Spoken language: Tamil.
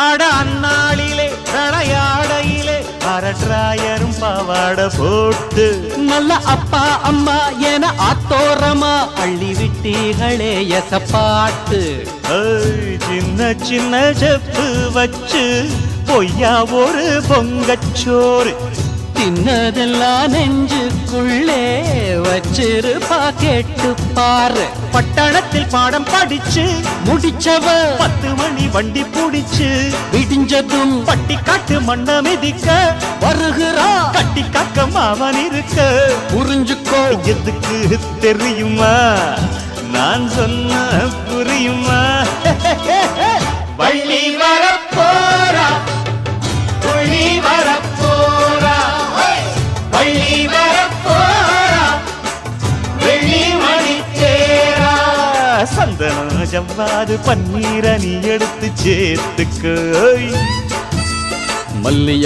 அட அந்நாளிலே களையாடையிலே அரட்ராயரும் பாவாட போட்டு நல்ல அப்பா அம்மா என ஆத்தோரமா அள்ளி விட்டீகளே எசப்பாட்டு. சின்ன சின்ன செப்பு வச்சு பொய்யா ஒரு பொங்கச்சோறு தின்னதெல்லாம் நெஞ்சுக்குள்ளே வச்சிருப்பா கேட்டு பாரு. பட்டணத்தில் பாடம் படிச்சு முடிச்சவ 10 மணி வண்டி புடிச்சு விடிஞ்சதும் பட்டி காட்டு மண்ண மிதிக்க வருகிறா. கட்டி காக்க மாமன் இருக்க புரிஞ்சுக்கோ. எதுக்கு தெரியுமா நான் சொன்ன புரியுமா? வள்ளி வரப்போரா புள்ளி வரப்போரா வள்ளி வரப்போரா வெள்ளி மணி தேரா. சந்தனம் ஜவ்வாது பன்னீர நீ எடுத்து சேர்த்துக்கு. மல்லிய